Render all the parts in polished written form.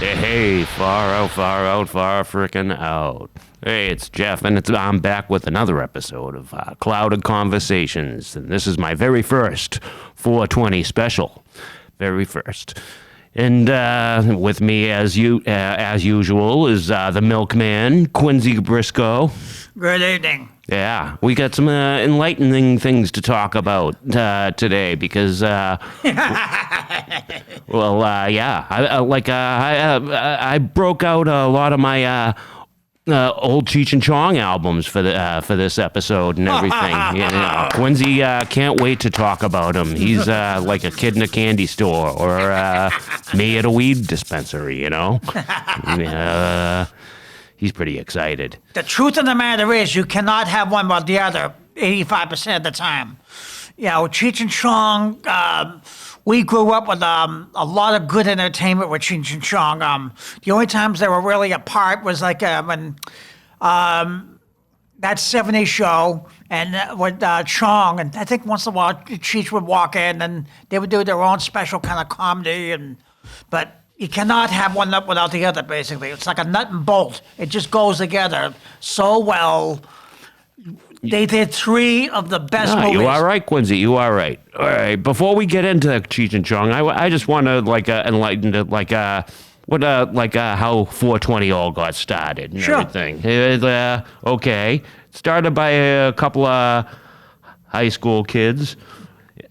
Hey, far out, far frickin' out. Hey, it's Jeff, and I'm back with another episode of Clouded Conversations, and this is my very first 420 special. Very first. And with me, as usual, is the milkman, Quincy Briscoe. Good evening. Yeah, we got some enlightening things to talk about today because, I broke out a lot of my old Cheech Chong albums for this episode and everything. Quincy can't wait to talk about him. He's like a kid in a candy store or me at a weed dispensary, you know? He's pretty excited. The truth of the matter is you cannot have one without the other 85% of the time. You know, Cheech and Chong, we grew up with a lot of good entertainment with Cheech and Chong. The only times they were really apart was like when that 70s show and with Chong, and I think once in a while Cheech would walk in and they would do their own special kind of comedy, but you cannot have one up without the other, basically. It's like a nut and bolt. It just goes together so well. They did three of the best movies. You are right, Quincy. You are right. All right. Before we get into Cheech and Chong, I just want to enlighten it, how 420 all got started and everything. Okay. Started by a couple of high school kids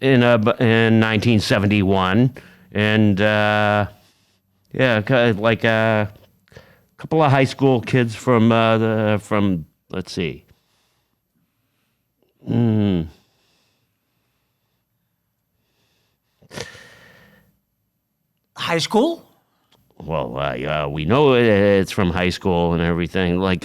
in 1971, and a couple of high school kids from let's see. High school? Well, we know it's from high school and everything. It's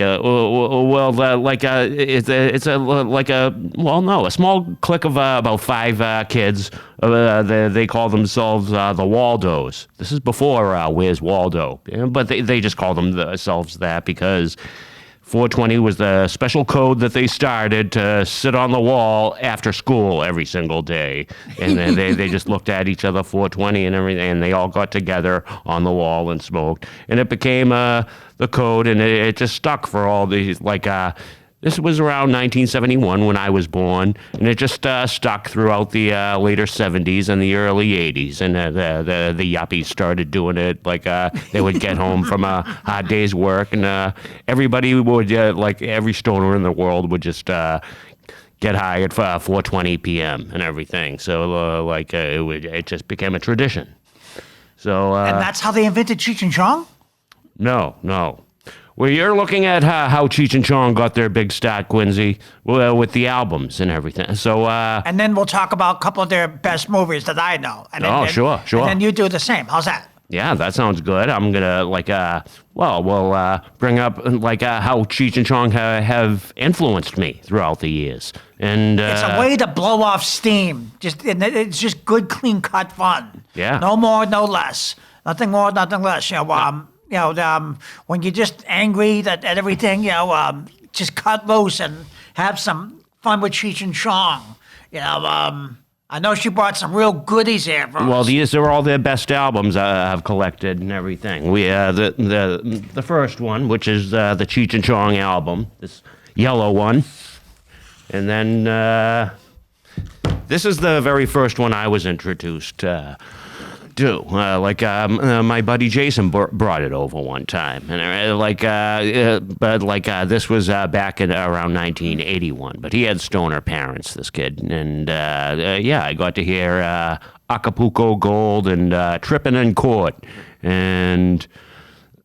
a small clique of about five kids. They call themselves the Waldos. This is before Where's Waldo, but they just call themselves that because 420 was the special code that they started to sit on the wall after school every single day. And then they just looked at each other, 420 and everything, and they all got together on the wall and smoked. And it became the code, and it just stuck for all these, this was around 1971 when I was born, and it just stuck throughout the later 70s and the early 80s. And the yuppies started doing it. They would get home from a hard day's work, and everybody would, every stoner in the world would just get high at 4:20 p.m. and everything. So, it just became a tradition. So, and that's how they invented Cheech and Chong? No. Well, you're looking at how Cheech and Chong got their big start, Quincy, with the albums and everything. So, and then we'll talk about a couple of their best movies that I know. And sure. And then you do the same. How's that? Yeah, that sounds good. I'm gonna we'll bring up how Cheech and Chong have influenced me throughout the years. And it's a way to blow off steam. It's just good, clean cut fun. Yeah. No more, no less. Nothing more, nothing less. When you're just angry at everything, just cut loose and have some fun with Cheech and Chong. I know she brought some real goodies here for us. Well, these are all their best albums I've collected and everything. We the first one, which is the Cheech and Chong album, this yellow one, and then this is the very first one I was introduced to. My buddy Jason brought it over one time, and this was back in around 1981. But he had stoner parents, this kid, and I got to hear Acapulco Gold and Trippin' in Court, and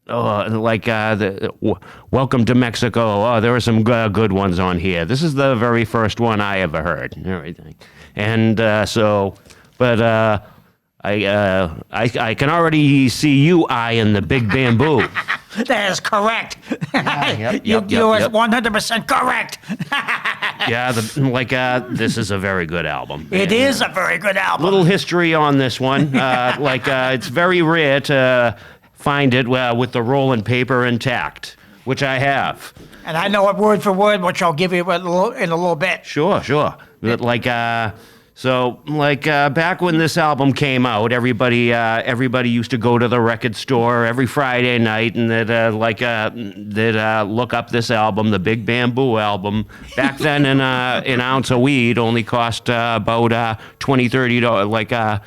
Welcome to Mexico. Oh, there were some good ones on here. This is the very first one I ever heard, and everything, and I can already see you eyeing the big bamboo. That is correct. You are 100% correct. This is a very good album. It is a very good album. Little history on this one. It's very rare to find it with the rolling paper intact, which I have. And I know it word for word, which I'll give you in a little bit. Sure. So, like back when this album came out, everybody used to go to the record store every Friday night, and they'd look up this album, the Big Bamboo album. Back then, an ounce of weed only cost about $20-$30.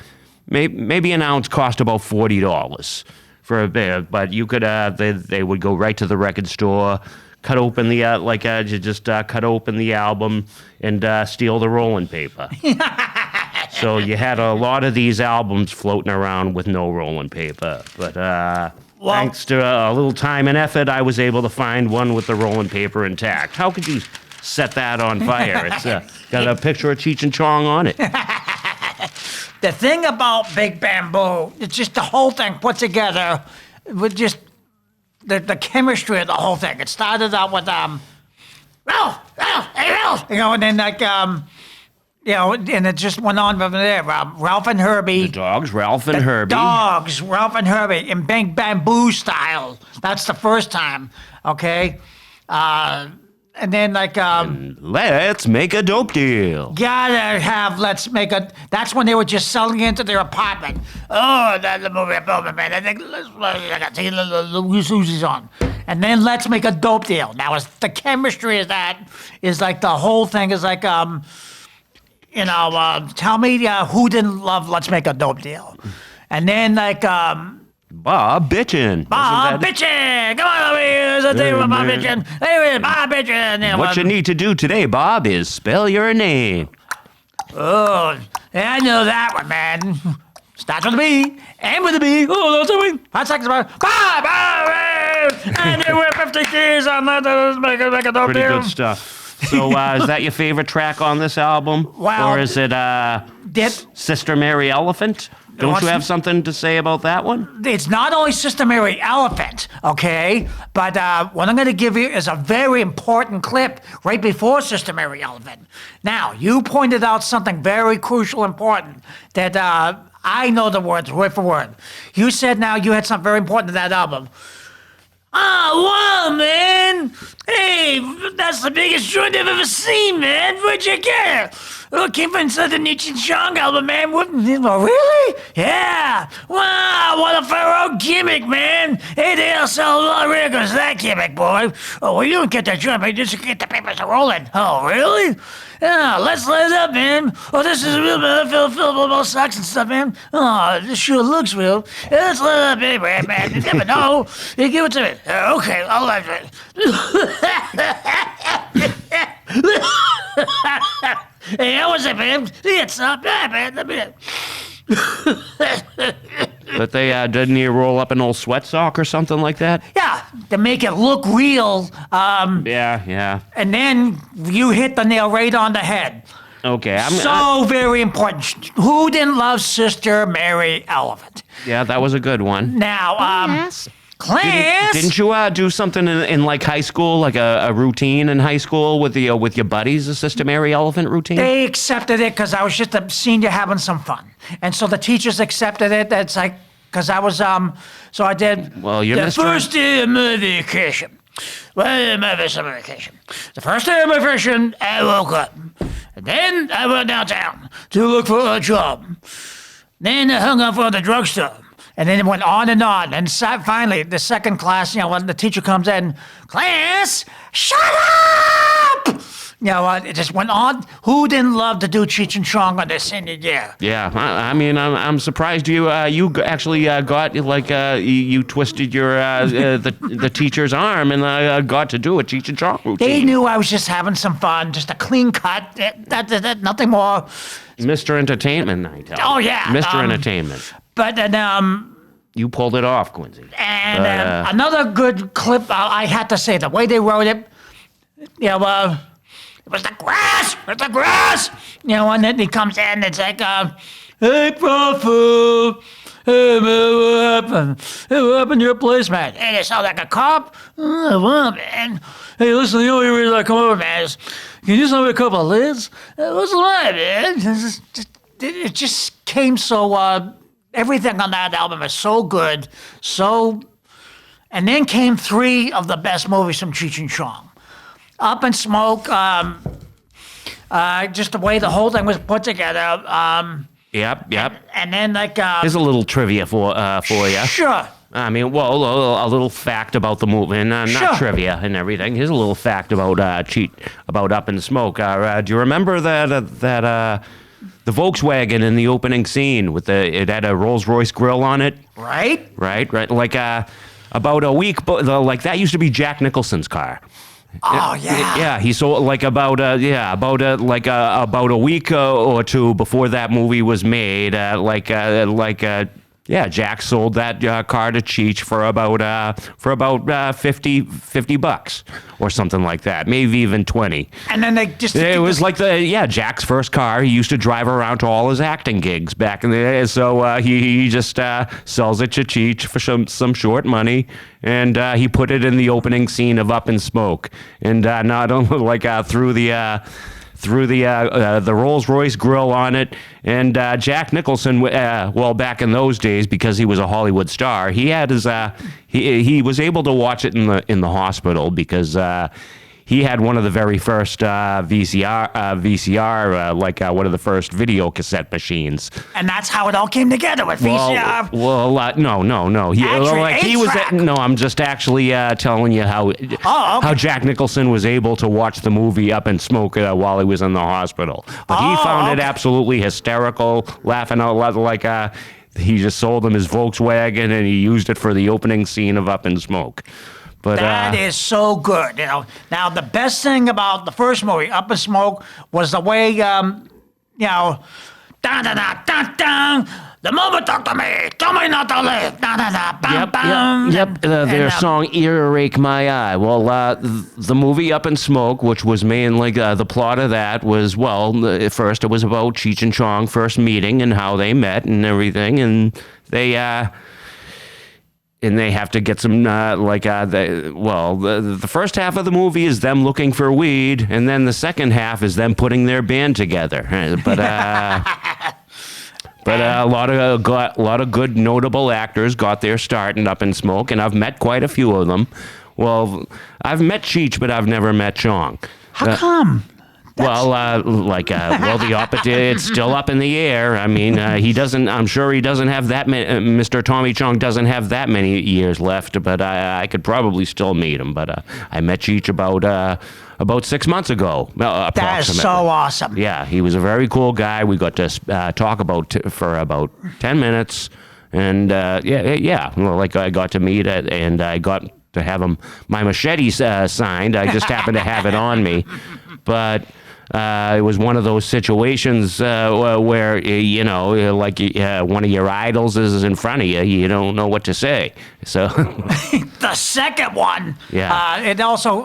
Maybe an ounce cost about $40 for a bit. But you could they would go right to the record store, cut open the cut open the album and steal the rolling paper. So you had a lot of these albums floating around with no rolling paper. But thanks to a little time and effort, I was able to find one with the rolling paper intact. How could you set that on fire? It's got a picture of Cheech and Chong on it. The thing about Big Bamboo, it's just the whole thing put together with just the chemistry of the whole thing. It started out with Ralph, hey Ralph, and then and it just went on from there. Ralph and Herbie. The dogs, Ralph and Herbie. Dogs, Ralph and Herbie, in Big Bamboo style. That's the first time, okay? And then let's make a dope deal. Gotta have that's when they were just selling into their apartment. Oh, that's the movie man. I think let's take a little Uzis on. And then let's make a dope deal. Now the chemistry is like the whole thing is like tell me who didn't love Let's Make a Dope Deal. And then Bob Bitchin'. Bob Bitchin'! Come on over here. Bob Bitchin'. Hey, Bob Bitchin'. What you need to do today, Bob, is spell your name. Oh, yeah, I know that one, man. Starts with a B, and with a B. Oh, that's a B. 5 seconds about Bob! And there were 50 keys on that. Make a dope Pretty deal. good stuff. So, is that your favorite track on this album? Well, or is it Sister Mary Elephant? Don't you have something to say about that one? It's not only Sister Mary Elephant, okay? But what I'm going to give you is a very important clip right before Sister Mary Elephant. Now, you pointed out something very crucial, important, that I know the words word for word. You said now you had something very important to that album. Oh, wow, man. Hey, that's the biggest joint I've ever seen, man. Where'd you get it? Oh, it came from inside the Cheech and Chong album, man. What? Oh, really? Yeah. Wow, what a Pharaoh gimmick, man. Hey, they'll sell a lot of records, that gimmick, boy. Oh, well, you don't get that joint, but you just get the papers rolling. Oh, really? Yeah, let's light it up, man. Oh, this is real, man. Fill socks and stuff, man. Oh, this sure looks real. Yeah, let's light it up anyway, man. You never know. You give it to me. Okay, I'll let it. Hey, how was it, man? It's not bad, man. Let me. But they didn't you roll up an old sweat sock or something like that? Yeah, to make it look real. Yeah. And then you hit the nail right on the head. Okay. Very important. Who didn't love Sister Mary Elephant? Yeah, that was a good one. Now, Yes. Clarence. Didn't you do something in like high school, like a routine in high school with your buddies, a Sister Mary Elephant routine? They accepted it because I was just a senior having some fun, and so the teachers accepted it. That's like because I was so I did. Well, you're the first day of my vacation. Well, my summer vacation. The first day of my vacation, I woke up, and then I went downtown to look for a job. Then I hung out for the drugstore. And then it went on. And finally, the second class, when the teacher comes in, class, shut up! It just went on. Who didn't love to do Cheech and Chong on their senior year? Yeah, I mean, I'm surprised you actually got you twisted your the teacher's arm and got to do a Cheech and Chong routine. They knew I was just having some fun, just a clean cut, that nothing more. Mr. Entertainment, I tell you. Oh yeah, Mr. Entertainment. But then you pulled it off, Quincy. And another good clip, I had to say, the way they wrote it, it was the grass, it's the grass. And then he comes in, it's like, hey, Prophet, hey, man, what happened? Hey, what happened to your place, man? Hey, they sound like a cop? Oh, well, man. Hey, listen, the only reason I come over, man, is can you sell me a couple of lids? What's the matter, man? It just came so, everything on that album is so good, and then came 3 of the best movies from Cheech and Chong. Up in Smoke, just the way the whole thing was put together. Yep. And then like Here's a little trivia for you. sure. I mean, well, a little fact about the movie, and not Sure. trivia and everything. Here's a little fact about about Up in Smoke. Do you remember that the Volkswagen in the opening scene with it had a Rolls Royce grill on it? Right? Right. Like about a week, like that used to be Jack Nicholson's car. Oh yeah. Yeah, he sold like about a week or two before that movie was made. Jack sold that car to Cheech for about $50 or something like that, maybe even 20. And then they just It was like Jack's first car. He used to drive around to all his acting gigs back in the day. So he just sells it to Cheech for some short money, and he put it in the opening scene of Up in Smoke, and not only through the Rolls Royce grill on it, and Jack Nicholson. Back in those days, because he was a Hollywood star, he had his he was able to watch it in the hospital because he had one of the very first VCR, one of the first video cassette machines. and that's how it all came together with VCR. No. I'm just actually telling you how how Jack Nicholson was able to watch the movie Up in Smoke while he was in the hospital. But he found it absolutely hysterical, laughing out loud he just sold him his Volkswagen and he used it for the opening scene of Up in Smoke. But That is so good. Now the best thing about the first movie, Up in Smoke, was the way, dun dun dun dun dun. The moment talk to me, tell me not to live. Dun dun dun bam bam. Yep. Their song "Ear Rake My Eye." Well, the movie Up in Smoke, which was mainly the plot of that was at first it was about Cheech and Chong first meeting and how they met and everything, and they have to get some, the first half of the movie is them looking for weed, and then the second half is them putting their band together. But a lot of good notable actors got their start in Up in Smoke, and I've met quite a few of them. Well, I've met Cheech, but I've never met Chong. How come? The opposite, it's still up in the air. I mean, he doesn't, I'm sure he doesn't have that many, Mr. Tommy Chong doesn't have that many years left, but I could probably still meet him. But I met Cheech about 6 months ago, approximately. That is so awesome. Yeah, he was a very cool guy. We got to talk for about 10 minutes. And I got to meet it, and I got to have my machete signed. I just happened to have it on me. But it was one of those situations where, one of your idols is in front of you. You don't know what to say. So The second one, Yeah. it also,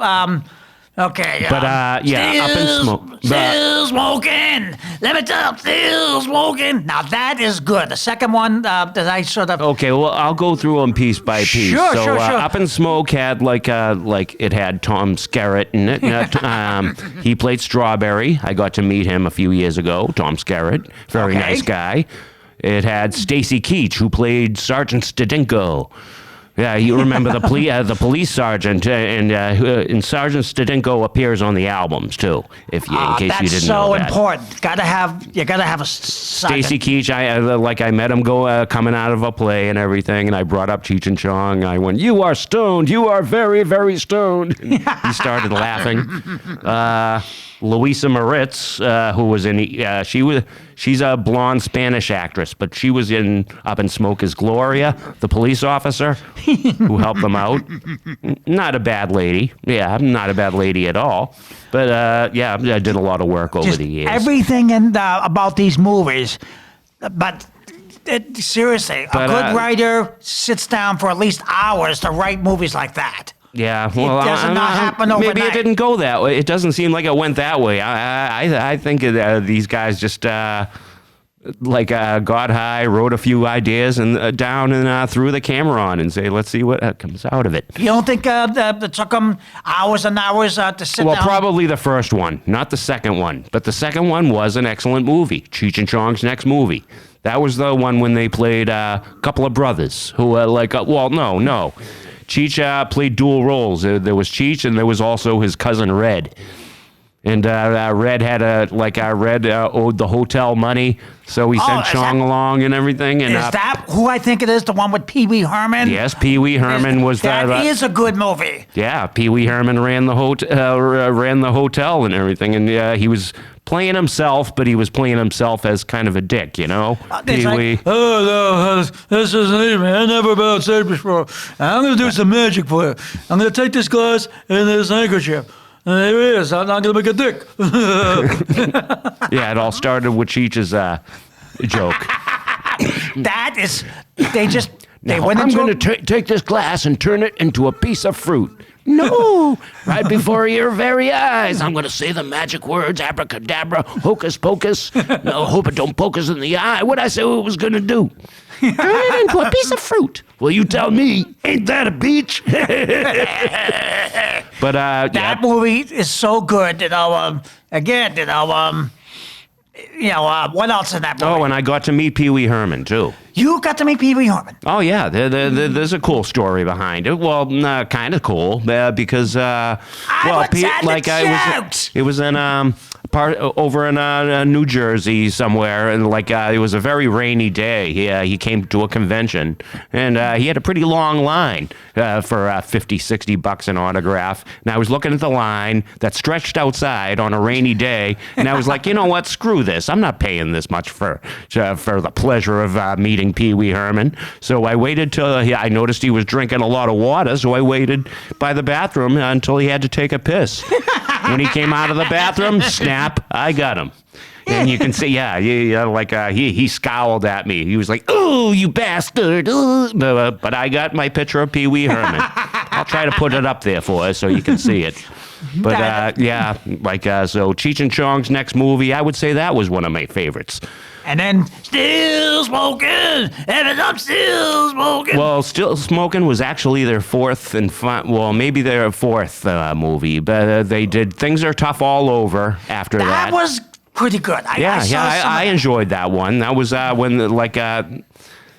okay. But, Up in Smoke. Still smoking. Let me tell you, still smoking. Now that is good. The second one that I sort of. Okay, well, I'll go through them piece by piece. Sure, so, sure. Up in Smoke had it had Tom Skerritt in it. He played Strawberry. I got to meet him a few years ago. Tom Skerritt, very Okay. nice guy. It had Stacy Keach, who played Sergeant Stedinko. Yeah, you remember the police sergeant, and Sergeant Stedinko appears on the albums too. In case you That's didn't know so that. important. You gotta have a Stacy Keach, I met him coming out of a play and everything, and I brought up Cheech and Chong. I went, "You are stoned. You are very, very stoned." And he started laughing. Luisa Moritz, who was in, she's a blonde Spanish actress, but she was in Up in Smoke as Gloria, the police officer who helped them out. Not a bad lady. Yeah, not a bad lady at all. But I did a lot of work over the years. Everything about these movies, but. Seriously, a good writer sits down for at least hours to write movies like that. Yeah, well, It does not happen overnight. Maybe it didn't go that way. It doesn't seem like it went that way. I think these guys just got high, wrote a few ideas and down and threw the camera on and say, "Let's see what comes out of it." You don't think it took them hours and hours to sit down? Well, probably the first one, not the second one. But the second one was an excellent movie. Cheech and Chong's next movie. That was the one when they played a couple of brothers who were no. Cheech played dual roles. There was Cheech, and there was also his cousin Red. And Red had Red owed the hotel money, so he sent Chong along and everything. And is that who I think it is? The one with Pee Wee Herman? yes, Pee Wee Herman was that. That is a good movie. Yeah, Pee Wee Herman ran the hotel and everything, and he was playing himself, but he was playing himself as kind of a dick, you know. Pee Wee. Oh no, this isn't even. I never been outside before. I'm gonna do some magic for you. I'm gonna take this glass and this handkerchief. And there it is. I'm not gonna make a dick. Yeah, it all started with Cheech's joke. That is, they Now, went I'm into going to take this glass and turn it into a piece of fruit. No, right before your very eyes. I'm going to say the magic words, abracadabra, hocus pocus. No, hope it don't poke us in the eye. What'd I say what it was going to do? Turn it into a piece of fruit. Well, you tell me, ain't that a peach? But that movie is so good. What else in that movie? Oh, and I got to meet Pee Wee Herman too. You got to meet Pee Wee Herman. Oh yeah, there's a cool story behind it. Well, kind of cool because it was in part over in New Jersey somewhere, and it was a very rainy day. He came to a convention, and he had a pretty long line for $50-$60 an autograph. And I was looking at the line that stretched outside on a rainy day, and I was like, you know what? Screw this. I'm not paying this much for the pleasure of meeting Pee Wee Herman. So I waited till I noticed he was drinking a lot of water, so I waited by the bathroom until he had to take a piss. When he came out of the bathroom, snap, I got him. And you can see, he scowled at me. He was like, "Oh, you bastard!" But I got my picture of Pee Wee Herman. I'll try to put it up there for us so you can see it. But so Cheech and Chong's next movie, I would say that was one of my favorites. And then Still Smoking, and I'm still smoking. Well, Still Smoking was actually their fourth maybe their fourth movie, but they did Things Are Tough All Over after that. That was pretty good. I enjoyed that one. That was when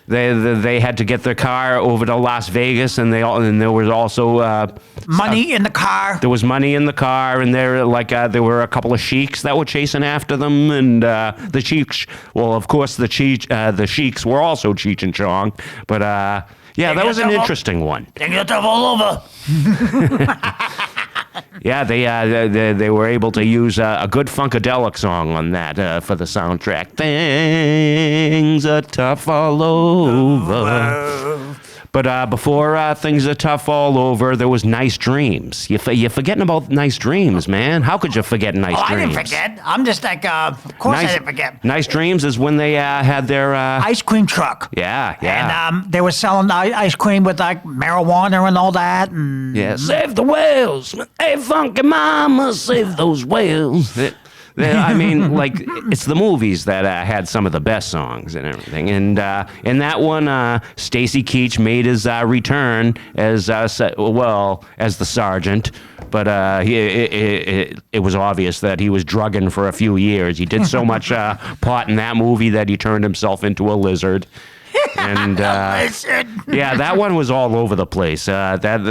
they had to get their car over to Las Vegas, and there was also money in the car. There was money in the car, and there were a couple of sheiks that were chasing after them, and the sheiks. Well, of course, the sheiks were also Cheech and Chong, but that was an interesting one. Things are tough all over. Yeah, they were able to use a good funkadelic song on that for the soundtrack. Things are tough all over. But before Things Are Tough All Over, there was Nice Dreams. You're forgetting about Nice Dreams, man. How could you forget Nice Dreams? I didn't forget. I'm just like, of course I didn't forget. Nice Dreams is when they had their... ice cream truck. Yeah. And they were selling ice cream with marijuana and all that. And yeah, save the whales. Hey, funky mama, save those whales. I mean, it's the movies that had some of the best songs and everything. And in that one, Stacy Keach made his return as the sergeant. But it was obvious that he was drugging for a few years. He did so much pot in that movie that he turned himself into a lizard. And that one was all over the place. It had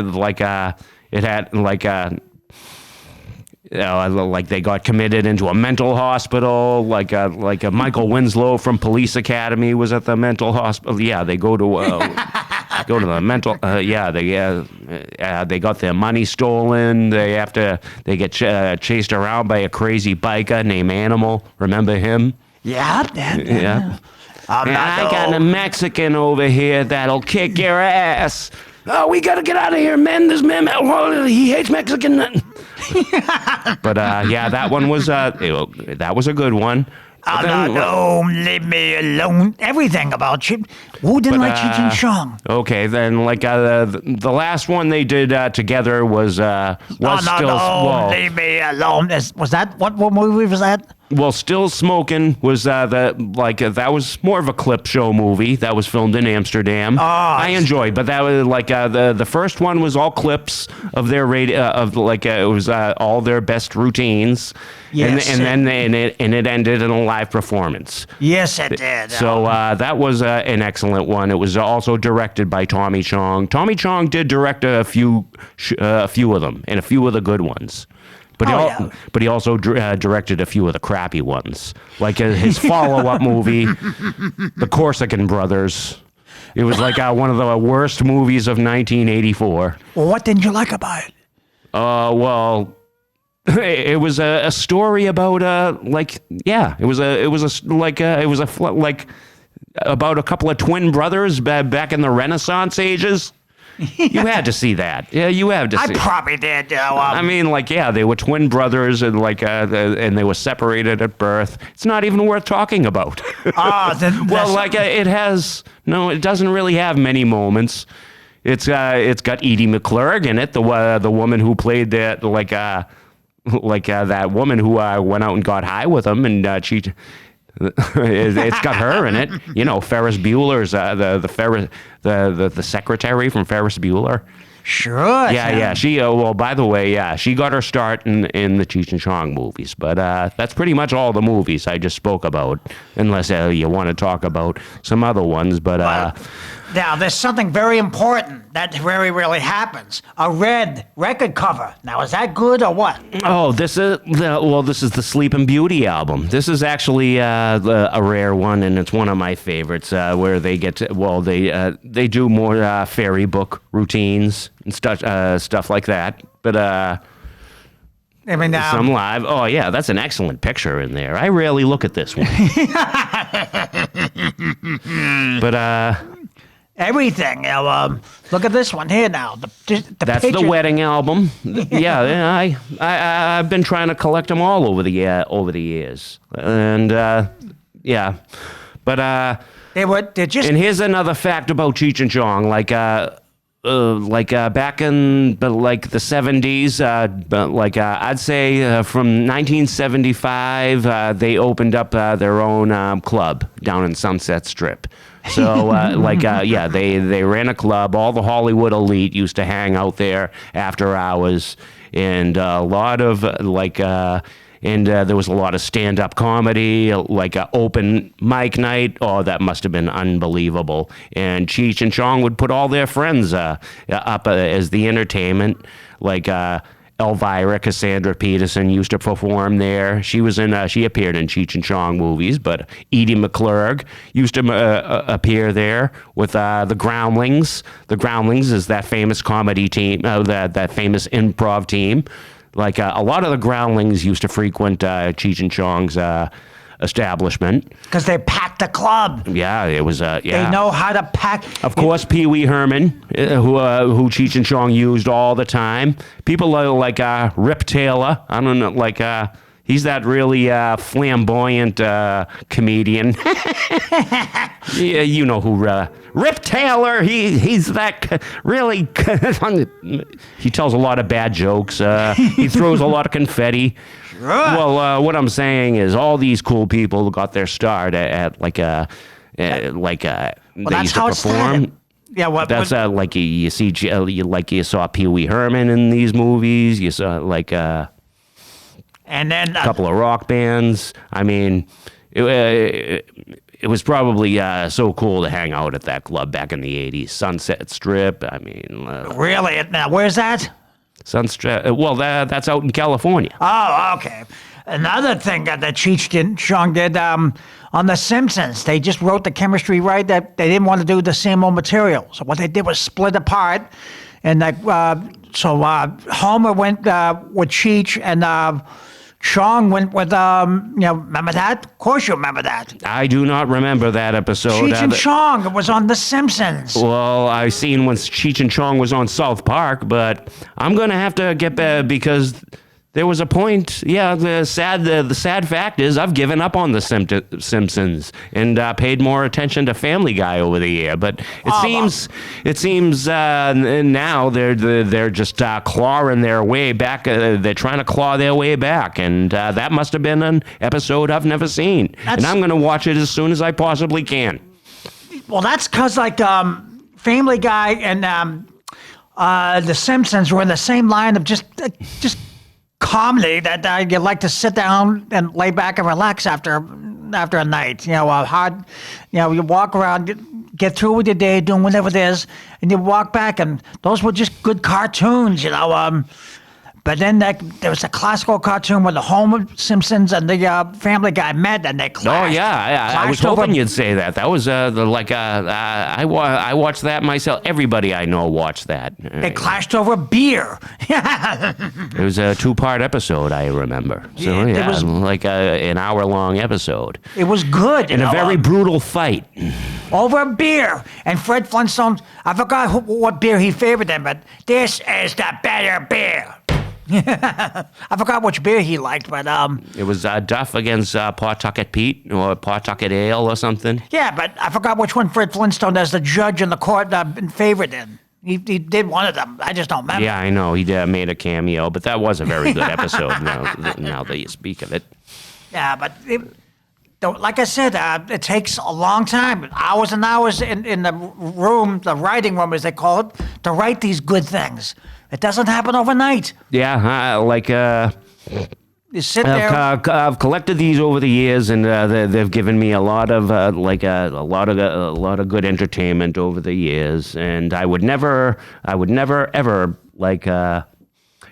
they got committed into a mental hospital. Like a Michael Winslow from Police Academy was at the mental hospital. Yeah, they go to the mental. They got their money stolen. They get chased around by a crazy biker named Animal. Remember him? Yeah. I got a Mexican over here that'll kick your ass. Oh, we gotta get out of here, men. This man, he hates Mexican. But that one was that was a good one. No, leave me alone. Everything about you. Who didn't like Cheech and Chong? Okay, then the last one they did together was leave me alone. Was that what movie was that? Well, Still Smoking was that was more of a clip show movie that was filmed in Amsterdam. Oh, I enjoyed, but that was the first one was all clips of their it was all their best routines. Yes, and it ended in a live performance. Yes, it did. So that was an excellent one. It was also directed by Tommy Chong. Tommy Chong did direct a few of them, and a few of the good ones. But yeah. he also directed a few of the crappy ones, like his follow-up movie, The Corsican Brothers. It was like one of the worst movies of 1984. Well, what didn't you like about it? Well, it was a story about about a couple of twin brothers back in the Renaissance ages. You had to see that. Yeah, you have to see. I probably did. I mean, they were twin brothers, and and they were separated at birth. It's not even worth talking about. It doesn't really have many moments. It's got Edie McClurg in it, the woman who played that that woman who went out and got high with him, and she. It's got her in it. You know, Ferris Bueller's the secretary from Ferris Bueller. Sure. Yeah. She by the way, she got her start in the Cheech and Chong movies. But that's pretty much all the movies I just spoke about, unless you want to talk about some other ones. But now there's something very important that very rarely happens: a red record cover. Now, is that good or what? Oh, this is the Sleeping Beauty album. This is actually a rare one, and it's one of my favorites. Where they get to, they do more fairy book routines and stuff like that. But I mean, some live. Oh yeah, that's an excellent picture in there. I rarely look at this one. But everything. Look at this one here now. That's the wedding album. Yeah, I've been trying to collect them all over the years, and yeah, but they're just. And here's another fact about Cheech and Chong, back in the 70s, I'd say from 1975, they opened up their own club down in Sunset Strip. So, they ran a club. All the Hollywood elite used to hang out there after hours, and a lot of there was a lot of stand-up comedy, like an open mic night. Oh, that must have been unbelievable. And Cheech and Chong would put all their friends up as the entertainment, like Elvira Cassandra Peterson used to perform there. She appeared in Cheech and Chong movies, but Edie McClurg used to appear there with the Groundlings. The Groundlings is that famous comedy team, that famous improv team. Like a lot of the Groundlings used to frequent Cheech and Chong's establishment. Because they packed the club. Yeah, it was. They know how to pack. Of course, Pee Wee Herman, who Cheech and Chong used all the time. People like Rip Taylor. I don't know, he's that really flamboyant comedian. Yeah, you know who Rip Taylor. He's that really. He tells a lot of bad jokes. He throws a lot of confetti. Sure. Well, what I'm saying is, all these cool people got their start at they used to perform. Yeah, That's you see, you saw Pee Wee Herman in these movies. You saw and then a couple of rock bands. I mean, it was probably so cool to hang out at that club back in the 80s. Sunset Strip. I mean, really? Now, where's that? Sunset. Well, that's out in California. Oh, okay. Another thing that Cheech and Chong did on The Simpsons, they just wrote the chemistry right that they didn't want to do the same old material. So what they did was split apart, and Homer went with Cheech, and Chong went with, remember that? Of course you remember that. I do not remember that episode. Cheech and Chong, it was on The Simpsons. Well, I seen when Cheech and Chong was on South Park, but I'm going to have to get back because there was a point. Yeah, the sad fact is I've given up on The Simpsons and paid more attention to Family Guy over the year. But it seems now they're just clawing their way back. They're trying to claw their way back, and that must have been an episode I've never seen. And I'm going to watch it as soon as I possibly can. Well, that's because Family Guy and The Simpsons were in the same line of just comedy that you like to sit down and lay back and relax after a night. You walk around, get through with your day, doing whatever it is, and you walk back, and those were just good cartoons. But then there was a classical cartoon where the Homer Simpsons and the Family Guy met, and they clashed. Oh yeah, I was clashed over- hoping you'd say that. That was I watched that myself. Everybody I know watched that. They clashed over beer. It was a 2-part episode, I remember. So It yeah, was- like an hour-long episode. It was good. In a very brutal fight. over beer. And Fred Flintstone, I forgot what beer he favored them, but this is the better beer. I forgot which beer he liked, but It was Duff against Pawtucket Pete or Pawtucket Ale or something. yeah, but I forgot which one Fred Flintstone, as the judge in the court, favored in. He did one of them. I just don't remember. Yeah, I know. He made a cameo, but that was a very good episode now that you speak of it. Yeah, but like I said, it takes a long time, hours and hours in the room, the writing room, as they call it, to write these good things. It doesn't happen overnight. Yeah, You sit there. I've collected these over the years, and they've given me a lot of a lot of good entertainment over the years. And I would never ever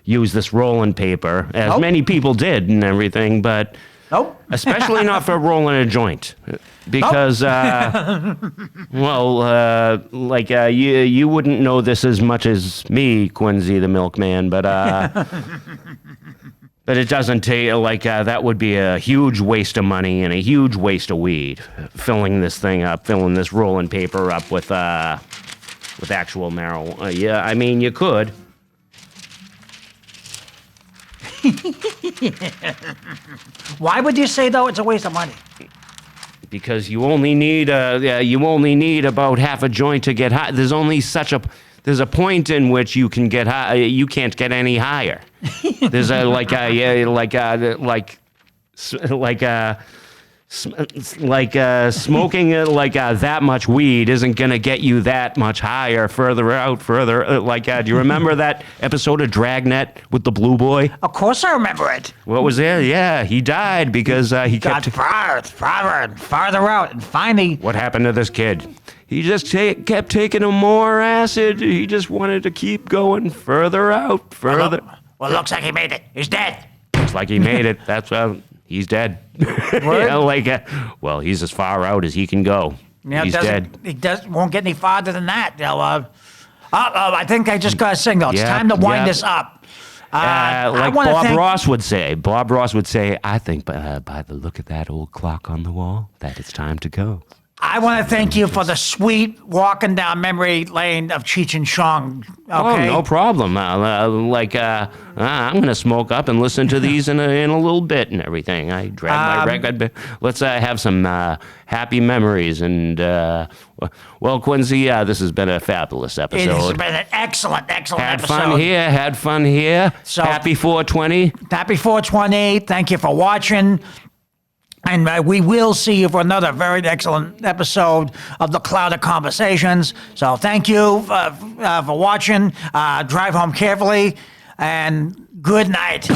use this rolling paper, as Nope. many people did and everything, but Nope. especially not for rolling a joint, because you wouldn't know this as much as me, Quincy the milkman, but but it doesn't take that would be a huge waste of money and a huge waste of weed, filling this rolling paper up with actual marijuana. Yeah, I mean you could. Why would you say, though, it's a waste of money? Because you only need about half a joint to get high. There's a point in which you can get high. You can't get any higher. There's smoking that much weed isn't gonna get you that much higher. Further. Do you remember that episode of Dragnet with the blue boy? Of course I remember it. What was there? Yeah, he died because he Got kept. farther out, and finally, What happened to this kid? He just kept taking more acid. He just wanted to keep going further out, further. well, looks like he made it. He's dead. Looks like he made it. That's he's dead. Well, he's as far out as he can go. Yeah, He's dead. He won't get any farther than that. I think I just got a signal. It's time to wind this up. Like wanna Bob thank- Ross would say. Bob Ross would say, "I think by the look of that old clock on the wall, that it's time to go." I want to thank you for the sweet walking down memory lane of Cheech and Chong. Okay? Oh, no problem. I'm going to smoke up and listen to these in a little bit and everything. I drag my record. Let's have some happy memories. And, well, Quincy, this has been a fabulous episode. It has been an excellent episode. Had fun here. So- Happy 420. Happy 420. Thank you for watching. And we will see you for another very excellent episode of the Cloud of Conversations. So thank you for watching. Drive home carefully, and good night.